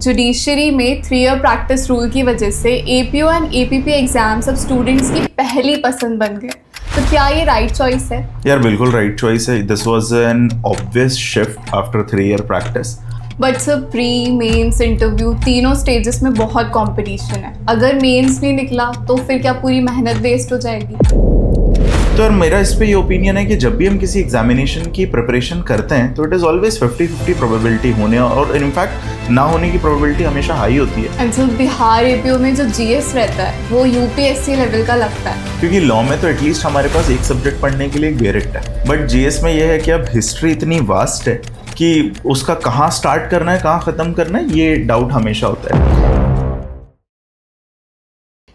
Judiciary में 3 year practice rule की वजह से एपीओ एंड एपीपी एग्जाम्स अब स्टूडेंट्स की पहली पसंद बन गए। तो क्या ये राइट चॉइस है? यार बिल्कुल राइट चॉइस है। This was an obvious shift after 3 year practice. But sir pre mains interview तीनों स्टेजेस में बहुत कंपटीशन है। अगर मेंस नहीं निकला तो फिर क्या पूरी मेहनत वेस्ट हो जाएगी? तो यार मेरा इस पे ये ओपिनियन है कि जब भी हम किसी एग्जामिनेशन की प्रिपरेशन करते हैं तो इट इज़ ऑलवेज 50-50 प्रोबेबिलिटी होने और इनफैक्ट ना होने की प्रोबेबिलिटी हमेशा हाई होती है। एंड सर बिहार एपीओ में जो जीएस रहता है वो यूपीएससी लेवल का लगता है, क्योंकि लॉ में तो एटलीस्ट हमारे पास एक सब्जेक्ट पढ़ने के लिए एक मेरिट है। बट जीएस में ये है कि अब हिस्ट्री इतनी वास्ट है कि उसका कहाँ स्टार्ट करना है कहाँ ख़त्म करना है ये डाउट हमेशा होता है।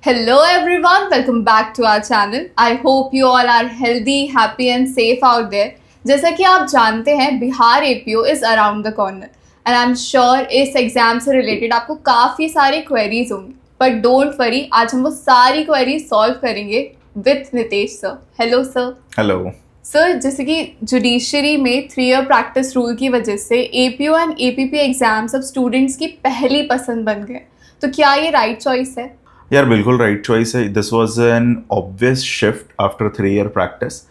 Hello everyone, welcome back to our channel. I hope you all are healthy, happy and safe out there. जैसा कि आप जानते हैं Bihar APO is around the corner and I am sure इस एग्ज़ाम से रिलेटेड आपको काफ़ी सारी क्वेरीज होंगी, बट डोंट वरी, आज हम वो सारी क्वेरीज सॉल्व करेंगे with Nitesh sir. Hello sir. Hello sir, जैसे कि जुडिशरी में 3 ईयर प्रैक्टिस रूल की वजह से एपीओ एंड एपीपी एग्जाम्स अब स्टूडेंट्स की पहली पसंद बन गए। तो क्या ये राइट चॉइस है? यार बिल्कुल राइट चॉइस है। This was an obvious shift after 3 year practice.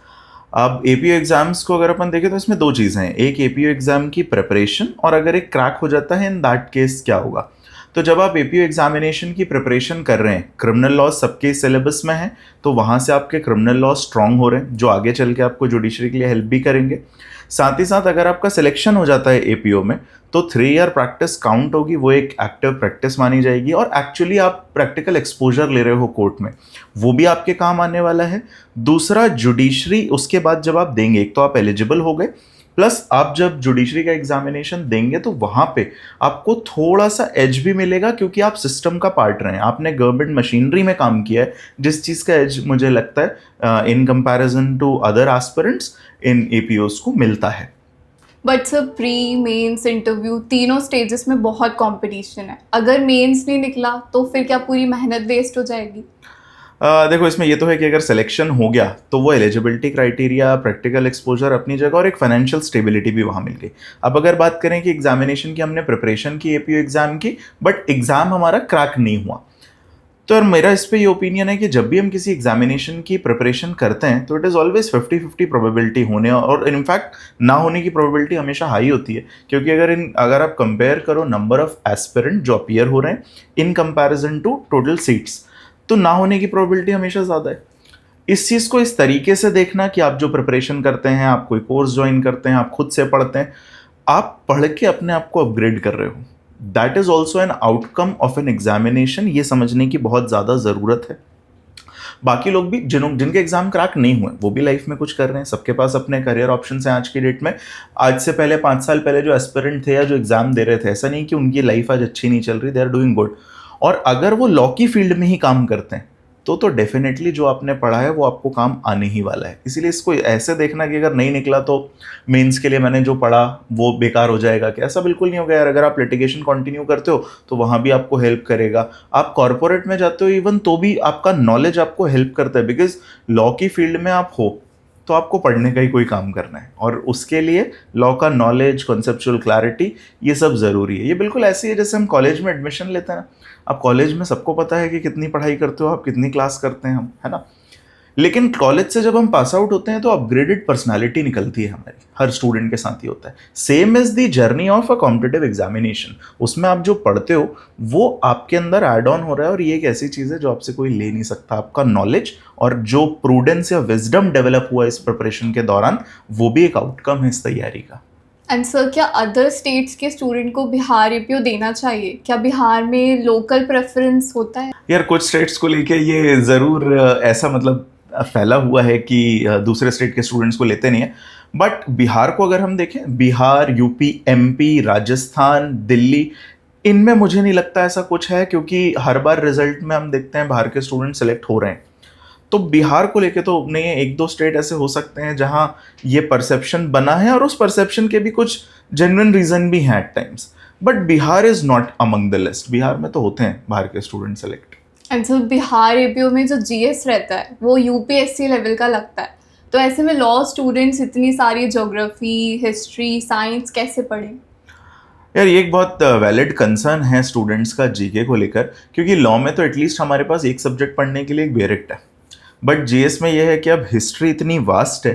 अब एपीओ एग्जाम्स को अगर अपन देखें तो इसमें दो चीज़ें हैं, एक एपीओ एग्जाम की प्रिपरेशन और अगर एक क्रैक हो जाता है इन दैट केस क्या होगा। तो जब आप एपीओ एग्जामिनेशन की प्रिपरेशन कर रहे हैं, क्रिमिनल लॉ सबके सिलेबस में है तो वहाँ से आपके क्रिमिनल लॉ स्ट्रांग हो रहे हैं जो आगे चल के आपको जुडिशरी के लिए हेल्प भी करेंगे। साथ ही साथ अगर आपका सिलेक्शन हो जाता है एपीओ में तो 3 ईयर प्रैक्टिस काउंट होगी, वो एक एक्टिव प्रैक्टिस मानी जाएगी और एक्चुअली आप प्रैक्टिकल एक्सपोजर ले रहे हो कोर्ट में, वो भी आपके काम आने वाला है। दूसरा, जुडिशरी उसके बाद जब आप देंगे, एक तो आप एलिजिबल हो गए, प्लस आप जब जुडिशरी का एग्जामिनेशन देंगे तो वहाँ पे आपको थोड़ा सा एज भी मिलेगा क्योंकि आप सिस्टम का पार्ट रहे हैं, आपने गवर्नमेंट मशीनरी में काम किया है, जिस चीज़ का एज मुझे लगता है in comparison to other aspirants in एपीओस को मिलता है। But sir pre mains interview तीनों स्टेजेस में बहुत कंपटीशन है। अगर मेंस नहीं निकला तो फिर क्या पूरी मेहनत वेस्ट हो जाएगी? देखो इसमें ये तो है कि अगर सिलेक्शन हो गया तो वो एलिजिबिलिटी क्राइटेरिया, प्रैक्टिकल एक्सपोजर अपनी जगह और एक फाइनेंशियल स्टेबिलिटी भी वहाँ मिल गई। अब अगर बात करें कि एग्जामिनेशन की हमने प्रिपरेशन की एपीओ एग्जाम की बट एग्जाम हमारा क्रैक नहीं हुआ, तो यार मेरा इस पे ये ओपिनियन है कि जब भी हम किसी एग्जामिनेशन की प्रिपरेशन करते हैं तो इट इज़ ऑलवेज 50-50 प्रोबेबिलिटी होने और इनफैक्ट ना होने की प्रोबेबिलिटी हमेशा हाई होती है, क्योंकि अगर आप कंपेयर करो नंबर ऑफ एस्पिरेंट जो अपीयर हो रहे हैं in comparison to total seats, तो ना होने की प्रोबेबिलिटी हमेशा ज़्यादा है। इस चीज़ को इस तरीके से देखना कि आप जो प्रिपरेशन करते हैं, आप कोई कोर्स ज्वाइन करते हैं, आप खुद से पढ़ते हैं, आप पढ़ के अपने आप को अपग्रेड कर रहे हो, that is also an outcome of an examination. ये समझने की बहुत ज़्यादा ज़रूरत है। बाकी लोग भी जिनके एग्जाम क्रैक नहीं हुए वो भी लाइफ में कुछ कर रहे हैं, सबके पास अपने करियर ऑप्शन हैं आज की डेट में। आज से पहले 5 साल पहले जो एस्पिरेंट थे या जो एग्जाम दे रहे थे, ऐसा नहीं कि उनकी लाइफ आज अच्छी नहीं चल रही, दे आर डूइंग गुड। और अगर वो लॉ की फील्ड में ही काम करते हैं तो डेफिनेटली जो आपने पढ़ा है वो आपको काम आने ही वाला है। इसीलिए इसको ऐसे देखना कि अगर नहीं निकला तो मेंस के लिए मैंने जो पढ़ा वो बेकार हो जाएगा, कि ऐसा बिल्कुल नहीं होगा यार। अगर आप लिटिगेशन कंटिन्यू करते हो तो वहाँ भी आपको हेल्प करेगा, आप कॉर्पोरेट में जाते हो इवन तो भी आपका नॉलेज आपको हेल्प करता है, बिकॉज लॉ की फील्ड में आप हो तो आपको पढ़ने का ही कोई काम करना है और उसके लिए लॉ का नॉलेज, कॉन्सेप्चुअल क्लैरिटी, ये सब ज़रूरी है। ये बिल्कुल ऐसे ही है जैसे हम कॉलेज में एडमिशन लेते हैं ना, आप कॉलेज में सबको पता है कि कितनी पढ़ाई करते हो आप, कितनी क्लास करते हैं हम, है ना। लेकिन कॉलेज से जब हम पास आउट होते हैं तो अपग्रेडेड पर्सनालिटी निकलती है हमारी, हर स्टूडेंट के साथ ही होता है। Same is the journey of a competitive examination, उसमें आप जो पढ़ते हो वो आपके अंदर ऐड ऑन हो रहा है और ये एक ऐसी चीज़ है जो आपसे कोई ले नहीं सकता। आपका नॉलेज और जो प्रूडेंस या विजडम डेवलप हुआ इस प्रिपरेशन के दौरान, वो भी एक आउटकम है इस तैयारी का। एंड सर, क्या अदर स्टेट्स के स्टूडेंट को बिहार एपीओ देना चाहिए? क्या बिहार में लोकल प्रेफरेंस होता है? यार कुछ स्टेट्स को लेके ये ज़रूर ऐसा मतलब फैला हुआ है कि दूसरे स्टेट के स्टूडेंट्स को लेते नहीं है, बट बिहार को अगर हम देखें, बिहार, यूपी, एमपी, राजस्थान, दिल्ली, इनमें मुझे नहीं लगता ऐसा कुछ है, क्योंकि हर बार रिजल्ट में हम देखते हैं बाहर के स्टूडेंट सेलेक्ट हो रहे हैं। तो बिहार को लेके तो नहीं है, 1-2 स्टेट ऐसे हो सकते हैं जहां ये परसेप्शन बना है और उस परसेप्शन के भी कुछ जेन्युइन रीजन भी हैं at times, but Bihar is not among the list. Bihar में तो होते हैं बाहर के student select. And sir Bihar APO में जो जीएस रहता है वो यूपीएससी लेवल का लगता है, तो ऐसे में लॉ स्टूडेंट्स इतनी सारी ज्योग्राफी, हिस्ट्री, साइंस कैसे पढ़ें? यार ये एक बहुत वैलिड कंसर्न है स्टूडेंट्स का जीके को लेकर, क्योंकि लॉ में तो एटलीस्ट हमारे पास एक सब्जेक्ट पढ़ने के लिए एक बेरिक्ट है, बट जीएस में ये है कि अब हिस्ट्री इतनी वास्ट है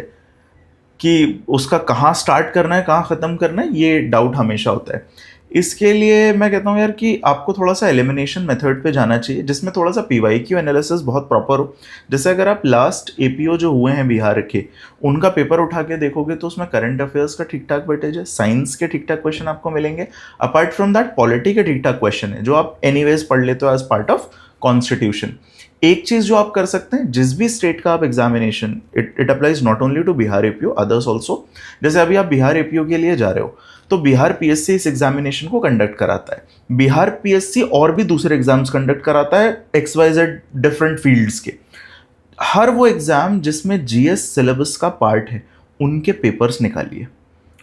कि उसका कहाँ स्टार्ट करना है कहाँ ख़त्म करना है ये डाउट हमेशा होता है। इसके लिए मैं कहता हूँ यार कि आपको थोड़ा सा एलिमिनेशन मेथड पे जाना चाहिए, जिसमें थोड़ा सा पीवाईक्यू एनालिसिस बहुत प्रॉपर हो। जैसे अगर आप लास्ट एपीओ जो हुए हैं बिहार के, उनका पेपर उठा के देखोगे तो उसमें करंट अफेयर्स का ठीक ठाक वेटेज है, साइंस के ठीक ठाक क्वेश्चन आपको मिलेंगे, अपार्ट फ्रॉम दैट पॉलिटी के ठीक ठाक क्वेश्चन है जो आप एनीवेज पढ़ लेते हो एज पार्ट ऑफ कॉन्स्टिट्यूशन। एक चीज जो आप कर सकते हैं, जिस भी स्टेट का आप examination, it applies not only to Bihar APO, others also. जैसे अभी आप बिहार एपीओ के लिए जा रहे हो तो बिहार पीएससी इस एग्जामिनेशन को कंडक्ट कराता है, बिहार पीएससी और भी दूसरे एग्जाम्स कंडक्ट कराता है एक्सवाइजेड डिफरेंट फील्ड्स के। हर वो एग्जाम जिसमें जीएस सिलेबस का पार्ट है उनके पेपर्स निकालिए,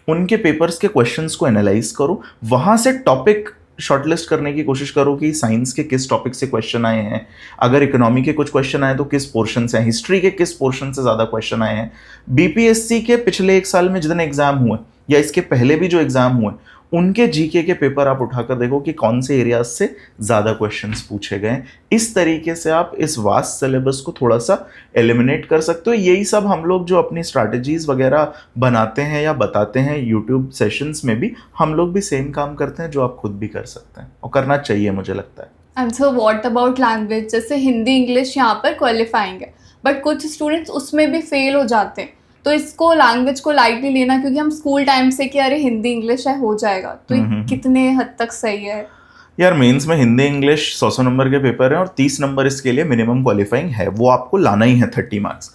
उनके पेपर्स के क्वेश्चंस को एनालाइज करो, वहां से टॉपिक शॉर्टलिस्ट करने की कोशिश करो कि साइंस के किस टॉपिक से क्वेश्चन आए हैं, अगर इकोनॉमी के कुछ क्वेश्चन आए तो किस पोर्शन से, हिस्ट्री के किस पोर्शन से ज़्यादा क्वेश्चन आए हैं। बीपीएससी के पिछले एक साल में जितने एग्जाम हुए या इसके पहले भी जो एग्जाम हुए उनके जीके के पेपर आप उठाकर देखो कि कौन से एरियाज से ज़्यादा क्वेश्चंस पूछे गए। इस तरीके से आप इस वास्ट सिलेबस को थोड़ा सा एलिमिनेट कर सकते हो। यही सब हम लोग जो अपनी स्ट्रैटेजीज वगैरह बनाते हैं या बताते हैं यूट्यूब सेशंस में भी, हम लोग भी सेम काम करते हैं जो आप खुद भी कर सकते हैं और करना चाहिए मुझे लगता है। And so what about language? जैसे हिंदी इंग्लिश यहाँ पर क्वालिफाइंग है, बट कुछ स्टूडेंट्स उसमें भी फेल हो जाते हैं, तो इसको लैंग्वेज को लाइटली लेना, क्योंकि हम स्कूल टाइम से कि अरे हिंदी इंग्लिश है हो जाएगा, तो ये कितने हद तक सही है? यार मेंस में हिंदी इंग्लिश 100 नंबर के पेपर हैं और 30 नंबर इसके लिए मिनिमम क्वालिफाइंग है, वो आपको लाना ही है 30 मार्क्स।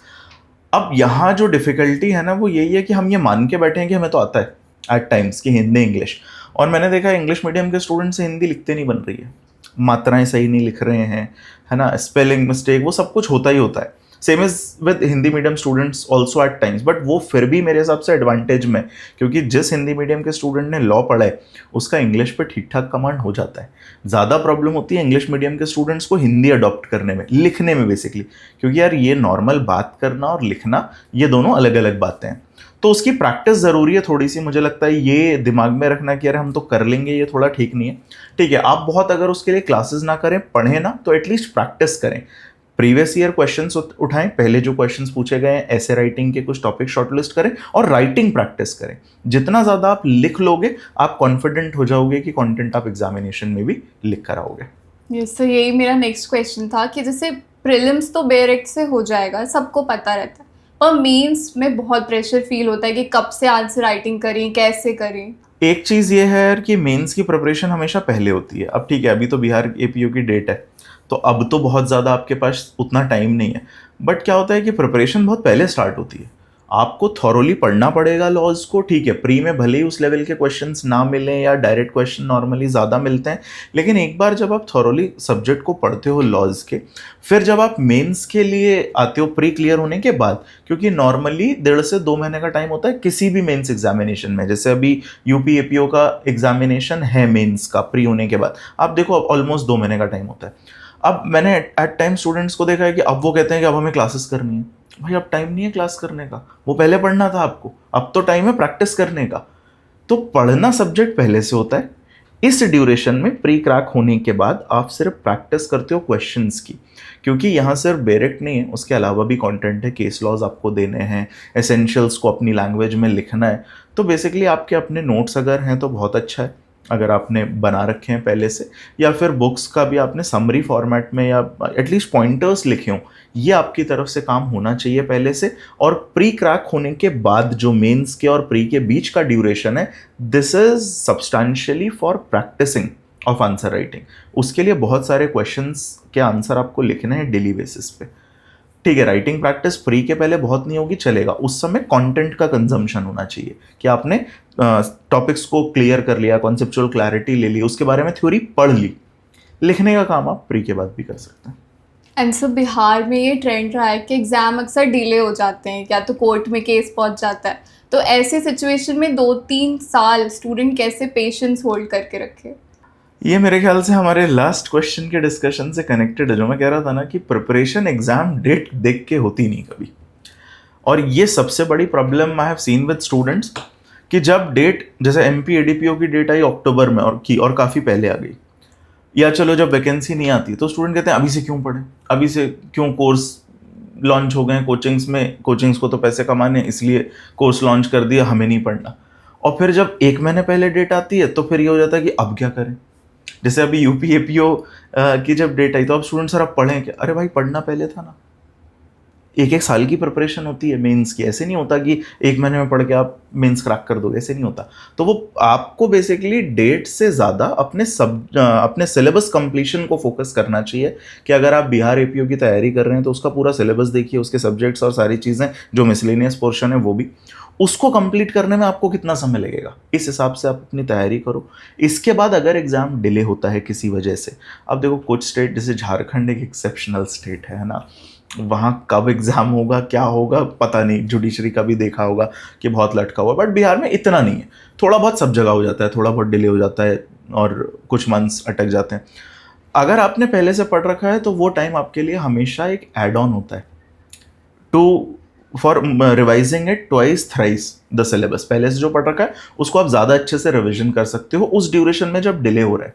अब यहाँ जो डिफिकल्टी है ना वो यही है कि हम ये मान के बैठे हैं कि हमें तो आता है एट टाइम्स कि हिंदी इंग्लिश, और मैंने देखा है इंग्लिश मीडियम के स्टूडेंट से हिंदी लिखते नहीं बन रही है, मात्राएं सही नहीं लिख रहे हैं, है ना, स्पेलिंग मिस्टेक, वो सब कुछ होता ही होता है। Same is with Hindi medium students also eight times, but वो फिर भी मेरे हिसाब से एडवांटेज में, क्योंकि जिस हिंदी मीडियम के स्टूडेंट ने लॉ पढ़ा है उसका इंग्लिश पे ठीक ठाक कमांड हो जाता है। ज़्यादा प्रॉब्लम होती है इंग्लिश मीडियम के स्टूडेंट्स को हिंदी अडॉप्ट करने में, लिखने में बेसिकली, क्योंकि यार ये नॉर्मल बात करना और लिखना ये दोनों अलग अलग बातें हैं, तो उसकी प्रैक्टिस ज़रूरी है थोड़ी सी। मुझे लगता है ये दिमाग में रखना कि यार हम तो कर लेंगे, ये थोड़ा ठीक नहीं है। ठीक है, आप बहुत अगर उसके लिए क्लासेस ना करें, पढ़ें ना, तो एटलीस्ट प्रैक्टिस करें, प्रीवियस ईयर क्वेश्चंस उठाएं, पहले जो क्वेश्चंस पूछे गए हैं ऐसे राइटिंग के कुछ टॉपिक शॉर्टलिस्ट करें और राइटिंग प्रैक्टिस करें। जितना ज़्यादा आप लिख लोगे आप कॉन्फिडेंट हो जाओगे कि कंटेंट आप एग्जामिनेशन में भी लिख कर आओगे। यस, तो यही मेरा नेक्स्ट क्वेश्चन था कि जैसे प्रीलिम्स तो डायरेक्ट से हो जाएगा, सबको पता रहता है, और मेंस में बहुत प्रेशर फील होता है कि कब से आंसर राइटिंग करें, कैसे करें। एक चीज़ ये है कि मेंस की प्रिपरेशन हमेशा पहले होती है। अब ठीक है, अभी तो बिहार एपीओ की डेट है तो अब तो बहुत ज़्यादा आपके पास उतना टाइम नहीं है, बट क्या होता है कि प्रिपरेशन बहुत पहले स्टार्ट होती है। आपको थॉरोली पढ़ना पड़ेगा लॉज को। ठीक है, प्री में भले ही उस लेवल के क्वेश्चंस ना मिलें या डायरेक्ट क्वेश्चन नॉर्मली ज़्यादा मिलते हैं, लेकिन एक बार जब आप थॉरोली सब्जेक्ट को पढ़ते हो लॉज के, फिर जब आप मेंस के लिए आते हो प्री क्लियर होने के बाद, क्योंकि नॉर्मली 1.5 से 2 महीने का टाइम होता है किसी भी मेंस एग्जामिनेशन में। जैसे अभी यूपी एपीओ का एग्जामिनेशन है मेंस का प्री होने के बाद, आप देखो अब ऑलमोस्ट 2 महीने का टाइम होता है। अब मैंने एट टाइम स्टूडेंट्स को देखा है कि अब वो कहते हैं कि अब हमें क्लासेस करनी है। भाई अब टाइम नहीं है क्लास करने का, वो पहले पढ़ना था आपको, अब तो टाइम है प्रैक्टिस करने का। तो पढ़ना सब्जेक्ट पहले से होता है। इस ड्यूरेशन में प्री क्रैक होने के बाद आप सिर्फ प्रैक्टिस करते हो क्वेश्चंस की, क्योंकि यहाँ सिर्फ डायरेक्ट नहीं है, उसके अलावा भी कंटेंट है, केस लॉज आपको देने हैं, एसेंशियल्स को अपनी लैंग्वेज में लिखना है। तो बेसिकली आपके अपने नोट्स अगर हैं तो बहुत अच्छा है, अगर आपने बना रखे हैं पहले से, या फिर बुक्स का भी आपने समरी फॉर्मेट में या एटलीस्ट पॉइंटर्स लिखे हों, ये आपकी तरफ से काम होना चाहिए पहले से। और प्री क्रैक होने के बाद जो मेंस के और प्री के बीच का ड्यूरेशन है, this is substantially for practicing of answer writing. उसके लिए बहुत सारे क्वेश्चंस के आंसर आपको लिखने हैं डेली बेसिस पे। ठीक है, राइटिंग प्रैक्टिस प्री के पहले बहुत नहीं होगी, चलेगा, उस समय कंटेंट का कंजम्पशन होना चाहिए कि आपने टॉपिक्स को क्लियर कर लिया, कॉन्सेप्चुअल क्लैरिटी ले ली, उसके बारे में थ्योरी पढ़ ली। लिखने का काम आप प्री के बाद भी कर सकते हैं। एंड सो बिहार में ये ट्रेंड रहा है कि एग्ज़ाम अक्सर डिले हो जाते हैं, या तो कोर्ट में केस पहुंच जाता है, तो ऐसे सिचुएशन में 2-3 साल स्टूडेंट कैसे पेशेंस होल्ड करके रखे? ये मेरे ख्याल से हमारे लास्ट क्वेश्चन के डिस्कशन से कनेक्टेड है, जो मैं कह रहा था ना कि प्रिपरेशन एग्जाम डेट देख के होती नहीं कभी। और ये सबसे बड़ी problem I have seen with students कि जब डेट जैसे एमपी एडीपीओ की डेट आई अक्टूबर में और काफ़ी पहले आ गई, या चलो जब वैकेंसी नहीं आती तो स्टूडेंट कहते हैं अभी से क्यों पढ़े, अभी से क्यों कोर्स लॉन्च हो गए कोचिंग्स में, कोचिंग्स को तो पैसे कमाने इसलिए कोर्स लॉन्च कर दिया, हमें नहीं पढ़ना। और फिर जब 1 महीने पहले डेट आती है तो फिर ये हो जाता है कि अब क्या करें। जैसे अभी यूपी एपीओ की जब डेट आई तो अब स्टूडेंट सर अब पढ़ें क्या, अरे भाई पढ़ना पहले था ना। एक एक साल की प्रिपरेशन होती है मेंस की, ऐसे नहीं होता कि 1 महीने में पढ़ के आप मेंस क्रैक कर दोगे, ऐसे नहीं होता। तो वो आपको बेसिकली डेट से ज़्यादा अपने सिलेबस कंप्लीशन को फोकस करना चाहिए कि अगर आप बिहार एपीओ की तैयारी कर रहे हैं तो उसका पूरा सिलेबस देखिए, उसके सब्जेक्ट्स और सारी चीज़ें जो मिसलेनियस पोर्शन है वो भी, उसको कंप्लीट करने में आपको कितना समय लगेगा इस हिसाब से आप अपनी तैयारी करो। इसके बाद अगर एग्ज़ाम डिले होता है किसी वजह से, अब देखो कुछ स्टेट जैसे झारखंड एक एक्सेप्शनल स्टेट है ना, वहाँ कब एग्ज़ाम होगा क्या होगा पता नहीं, जुडिशरी का भी देखा होगा कि बहुत लटका हुआ, बट बिहार में इतना नहीं है, थोड़ा बहुत सब जगह हो जाता है, थोड़ा बहुत डिले हो जाता है और कुछ मंथ्स अटक जाते हैं। अगर आपने पहले से पढ़ रखा है तो वो टाइम आपके लिए हमेशा एक एड ऑन होता है for revising it twice thrice the syllabus. पहले से जो पढ़ रखा है उसको आप ज़्यादा अच्छे से रिविजन कर सकते हो उस ड्यूरेशन में जब डिले हो रहा है।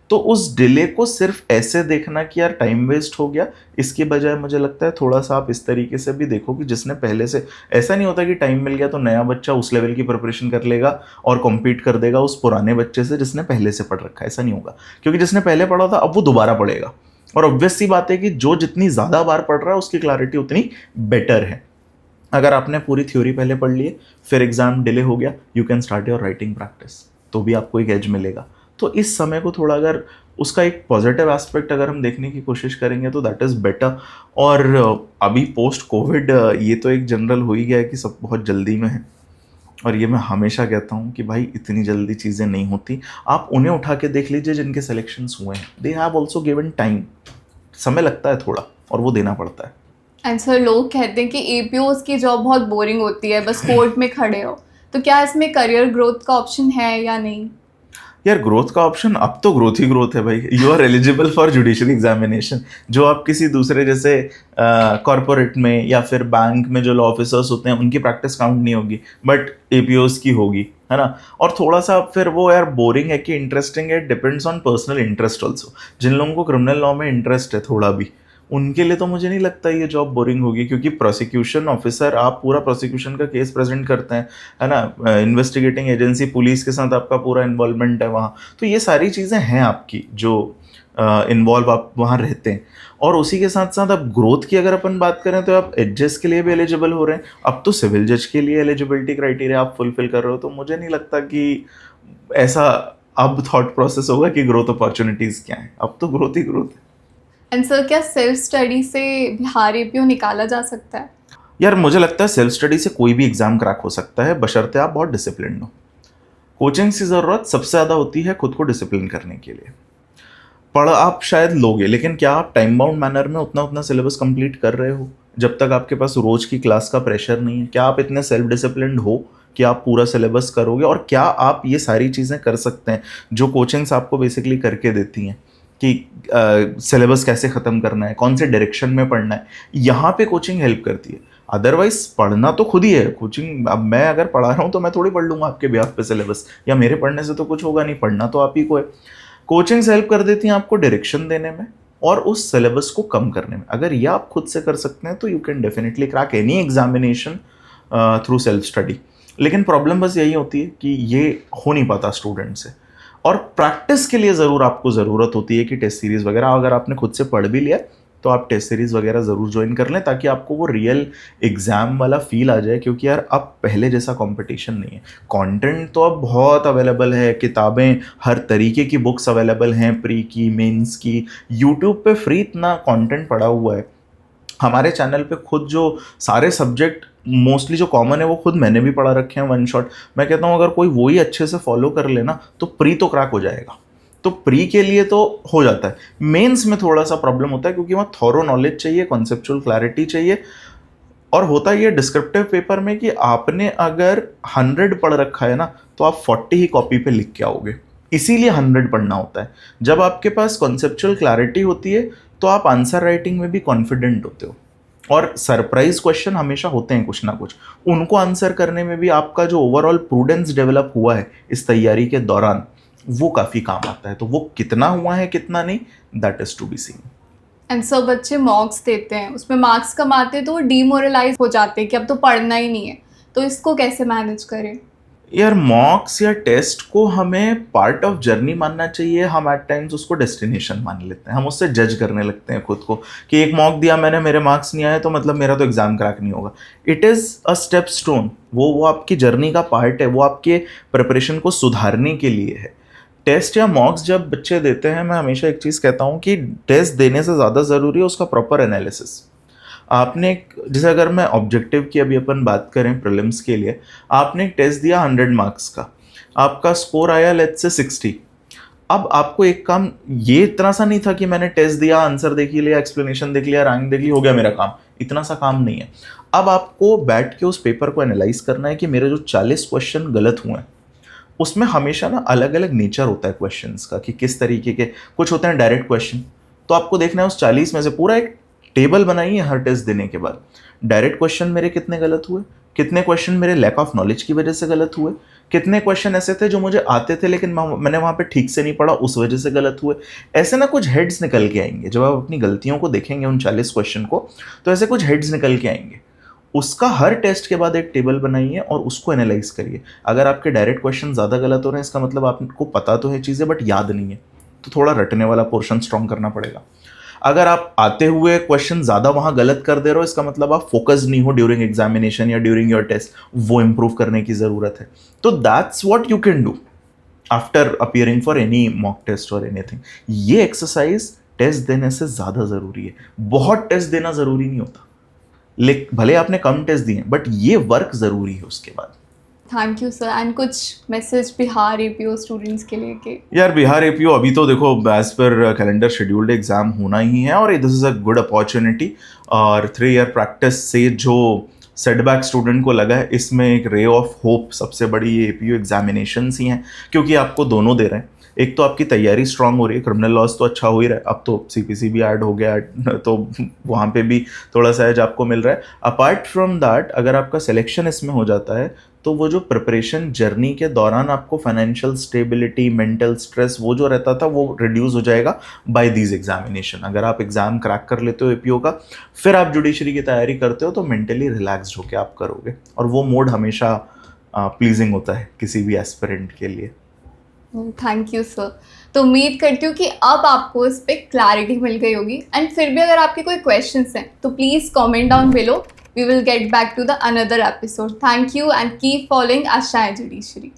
तो उस डिले को सिर्फ ऐसे देखना कि यार टाइम वेस्ट हो गया, इसके बजाय मुझे लगता है थोड़ा सा आप इस तरीके से भी देखो कि जिसने पहले से, ऐसा नहीं होता कि टाइम मिल गया तो नया बच्चा उस लेवल की प्रिपरेशन कर लेगा और कॉम्पीट कर देगा उस पुराने बच्चे से जिसने पहले से पढ़ रखा है, ऐसा नहीं होगा। क्योंकि जिसने पहले पढ़ा था अब वो दोबारा पढ़ेगा, और ऑब्वियस सी बात है कि जो जितनी ज़्यादा बार पढ़ रहा है उसकी क्लैरिटी उतनी बेटर है। अगर आपने पूरी थ्योरी पहले पढ़ ली है फिर एग्जाम डिले हो गया, you can start your writing practice, तो भी आपको एक एज मिलेगा। तो इस समय को थोड़ा अगर उसका एक पॉजिटिव एस्पेक्ट अगर हम देखने की कोशिश करेंगे तो दैट इज़ बेटर। और अभी पोस्ट कोविड ये तो एक जनरल हो ही गया है कि सब बहुत जल्दी में है, और ये मैं हमेशा कहता हूँ कि भाई इतनी जल्दी चीज़ें नहीं होती। आप उन्हें उठा के देख लीजिए जिनके सिलेक्शंस हुए हैं, they have also given time, समय लगता है थोड़ा और वो देना पड़ता है। एंड सर लोग कहते हैं कि एपीओज की जॉब बहुत बोरिंग होती है, बस कोर्ट में खड़े हो, तो क्या इसमें करियर ग्रोथ का ऑप्शन है या नहीं? यार ग्रोथ का ऑप्शन, अब तो ग्रोथ ही ग्रोथ है भाई। You are eligible for judiciary examination, जो आप किसी दूसरे जैसे कॉरपोरेट में या फिर बैंक में जो लॉ ऑफिसर्स होते हैं उनकी प्रैक्टिस काउंट नहीं होगी, बट एपीओज की होगी, है ना। और थोड़ा सा फिर वो यार बोरिंग है कि इंटरेस्टिंग है, depends on personal interest also. जिन लोगों को क्रिमिनल लॉ में इंटरेस्ट है थोड़ा भी, उनके लिए तो मुझे नहीं लगता ये जॉब बोरिंग होगी, क्योंकि प्रोसिक्यूशन ऑफिसर, आप पूरा प्रोसिक्यूशन का केस प्रेजेंट करते हैं, है ना। इन्वेस्टिगेटिंग एजेंसी पुलिस के साथ आपका पूरा इन्वॉल्वमेंट है वहाँ, तो ये सारी चीज़ें हैं आपकी जो इन्वॉल्व आप वहाँ रहते हैं। और उसी के साथ साथ अब ग्रोथ की अगर अपन बात करें तो आप एडजस के लिए भी एलिजिबल हो रहे हैं, अब तो सिविल जज के लिए एलिजिबिलिटी क्राइटेरिया आप फुलफिल कर रहे हो, तो मुझे नहीं लगता कि ऐसा अब थॉट प्रोसेस होगा कि ग्रोथ अपॉर्चुनिटीज़ क्या हैं, अब तो ग्रोथ ही ग्रोथ है। एंड सर क्या सेल्फ स्टडी से बिहार एपीओ निकाला जा सकता है? यार मुझे लगता है सेल्फ स्टडी से कोई भी एग्जाम क्रैक हो सकता है, बशर्ते आप बहुत डिसिप्लिन हो। कोचिंग की ज़रूरत सबसे ज़्यादा होती है खुद को डिसिप्लिन करने के लिए। पढ़ आप शायद लोगे, लेकिन क्या आप टाइम बाउंड मैनर में उतना सिलेबस कंप्लीट कर रहे हो जब तक आपके पास रोज की क्लास का प्रेशर नहीं है? क्या आप इतने सेल्फ डिसिप्लिन हो कि आप पूरा सिलेबस करोगे? और क्या आप ये सारी चीज़ें कर सकते हैं जो कोचिंग्स आपको बेसिकली करके देती हैं कि सिलेबस कैसे ख़त्म करना है, कौन से डायरेक्शन में पढ़ना है? यहाँ पे कोचिंग हेल्प करती है। अदरवाइज पढ़ना तो खुद ही है। कोचिंग, अब मैं अगर पढ़ा रहा हूँ तो मैं थोड़ी पढ़ लूँगा आपके बिहाफ पे सिलेबस, या मेरे पढ़ने से तो कुछ होगा नहीं, पढ़ना तो आप ही को है। कोचिंग्स हेल्प कर देती हैं आपको डायरेक्शन देने में और उस सिलेबस को कम करने में। अगर ये आप खुद से कर सकते हैं तो you can definitely crack any examination through self study. लेकिन प्रॉब्लम बस यही होती है कि ये हो नहीं पाता स्टूडेंट से, और प्रैक्टिस के लिए ज़रूर आपको ज़रूरत होती है कि टेस्ट सीरीज़ वगैरह अगर आपने खुद से पढ़ भी लिया तो आप टेस्ट सीरीज़ वगैरह ज़रूर ज्वाइन कर लें, ताकि आपको वो रियल एग्ज़ाम वाला फील आ जाए। क्योंकि यार अब पहले जैसा कंपटीशन नहीं है, कंटेंट तो अब बहुत अवेलेबल है, किताबें, हर तरीके की बुक्स अवेलेबल हैं, प्री की, मेंस की, यूट्यूब पे फ्री इतना कंटेंट पड़ा हुआ है। हमारे चैनल पे खुद जो सारे सब्जेक्ट मोस्टली जो कॉमन है वो खुद मैंने भी पढ़ा रखे हैं वन शॉट। मैं कहता हूँ अगर कोई वही अच्छे से फॉलो कर लेना तो प्री तो क्रैक हो जाएगा। तो प्री के लिए तो हो जाता है, मेंस में थोड़ा सा प्रॉब्लम होता है क्योंकि वहाँ थॉरो नॉलेज चाहिए, कॉन्सेप्चुअल क्लैरिटी चाहिए। और होता ये डिस्क्रिप्टिव पेपर में कि आपने अगर 100 पढ़ रखा है ना तो आप 40 ही कॉपी पे लिख के आओगे, इसीलिए 100 पढ़ना होता है। जब आपके पास कॉन्सेप्चुअल क्लैरिटी होती है तो आप आंसर राइटिंग में भी कॉन्फिडेंट होते हो, और सरप्राइज क्वेश्चन हमेशा होते हैं कुछ ना कुछ, उनको आंसर करने में भी आपका जो ओवरऑल प्रूडेंस डेवलप हुआ है इस तैयारी के दौरान, वो काफ़ी काम आता है। तो वो कितना हुआ है कितना नहीं, that is to be seen. And सब बच्चे मॉक्स देते हैं, उसमें मार्क्स कमाते हैं तो वो डीमोरलाइज हो जाते हैं कि अब तो पढ़ना ही नहीं है, तो इसको कैसे मैनेज करें? यार मॉक्स या टेस्ट को हमें पार्ट ऑफ जर्नी मानना चाहिए, हम एट टाइम्स उसको डेस्टिनेशन मान लेते हैं, हम उससे जज करने लगते हैं खुद को कि एक मॉक दिया मैंने, मेरे मार्क्स नहीं आए तो मतलब मेरा तो एग्जाम क्रैक नहीं होगा। It is a step stone, वो आपकी जर्नी का पार्ट है, वो आपके प्रिपरेशन को सुधारने के लिए है। टेस्ट या मॉक्स जब बच्चे देते हैं, मैं हमेशा एक चीज़ कहता हूँ कि टेस्ट देने से ज़्यादा ज़रूरी है उसका प्रॉपर एनालिसिस। आपने जैसे अगर मैं ऑब्जेक्टिव की अभी अपन बात करें प्रीलिम्स के लिए, आपने एक टेस्ट दिया 100 मार्क्स का, आपका स्कोर आया लेट्स से 60। अब आपको एक काम, ये इतना सा नहीं था कि मैंने टेस्ट दिया, आंसर देख लिया, एक्सप्लेनेशन देख लिया, रैंक देख ली, हो गया मेरा काम, इतना सा काम नहीं है। अब आपको बैठ के उस पेपर को एनालाइज करना है कि मेरे जो 40 क्वेश्चन गलत हुए हैं, उसमें हमेशा ना अलग अलग नेचर होता है क्वेश्चंस का कि किस तरीके के, कुछ होते हैं डायरेक्ट क्वेश्चन, तो आपको देखना है उस 40 में से पूरा एक टेबल बनाइए हर टेस्ट देने के बाद, डायरेक्ट क्वेश्चन मेरे कितने गलत हुए, कितने क्वेश्चन मेरे लैक ऑफ नॉलेज की वजह से गलत हुए, कितने क्वेश्चन ऐसे थे जो मुझे आते थे लेकिन मैंने वहाँ पे ठीक से नहीं पढ़ा उस वजह से गलत हुए। ऐसे ना कुछ हेड्स निकल के आएंगे जब आप अपनी गलतियों को देखेंगे उन 40 क्वेश्चन को, तो ऐसे कुछ हेड्स निकल के आएंगे। उसका हर टेस्ट के बाद एक टेबल बनाइए और उसको एनालाइज करिए। अगर आपके डायरेक्ट क्वेश्चन ज़्यादा गलत हो रहे हैं, इसका मतलब आपको पता तो है चीज़ें बट याद नहीं है, तो थोड़ा रटने वाला पोर्शन स्ट्रॉन्ग करना पड़ेगा। अगर आप आते हुए क्वेश्चन ज़्यादा वहाँ गलत कर दे रहे हो, इसका मतलब आप फोकस नहीं हो ड्यूरिंग एग्जामिनेशन या ड्यूरिंग योर टेस्ट, वो इम्प्रूव करने की ज़रूरत है। तो that's what you can do after appearing for any mock test और एनीथिंग। ये एक्सरसाइज टेस्ट देने से ज़्यादा ज़रूरी है, बहुत टेस्ट देना ज़रूरी नहीं होता, लेकिन भले आपने कम टेस्ट दिए बट ये वर्क ज़रूरी है उसके बाद। Thank you sir. एंड कुछ मैसेज बिहार एपीओ स्टूडेंट्स के लिए कि यार बिहार एपीओ अभी तो देखो as per calendar scheduled exam होना ही है और this is a good opportunity, और 3 ईयर प्रैक्टिस से जो सेटबैक स्टूडेंट को लगा है, इसमें एक रे ऑफ होप सबसे बड़ी ये एपीओ एग्जामिनेशंस ही हैं, क्योंकि आपको दोनों दे रहे हैं। एक तो आपकी तैयारी स्ट्रांग हो रही है, क्रिमिनल लॉज तो अच्छा हो ही रहा है, अब तो सीपीसी भी ऐड हो गया तो वहाँ पे भी थोड़ा सा एज आपको मिल रहा है। अपार्ट फ्रॉम दैट, अगर आपका सिलेक्शन इसमें हो जाता है तो वो जो प्रिपरेशन जर्नी के दौरान आपको फाइनेंशियल स्टेबिलिटी, मेंटल स्ट्रेस, वो जो रहता था वो रिड्यूस हो जाएगा बाय दीज एग्जामिनेशन। अगर आप एग्जाम क्रैक कर लेते हो एपीओ का, फिर आप जुडिशरी की तैयारी करते हो तो मेंटली रिलैक्स्ड होकर आप करोगे, और वो मोड हमेशा प्लीजिंग होता है किसी भी एस्पिरेंट के लिए। Thank you sir. तो उम्मीद करती हूँ कि अब आपको इस पर क्लैरिटी मिल गई होगी। एंड फिर भी अगर आपके कोई क्वेश्चंस हैं तो please comment down below. We will get back to the another episode. Thank you and keep following Ashaya Judiciary.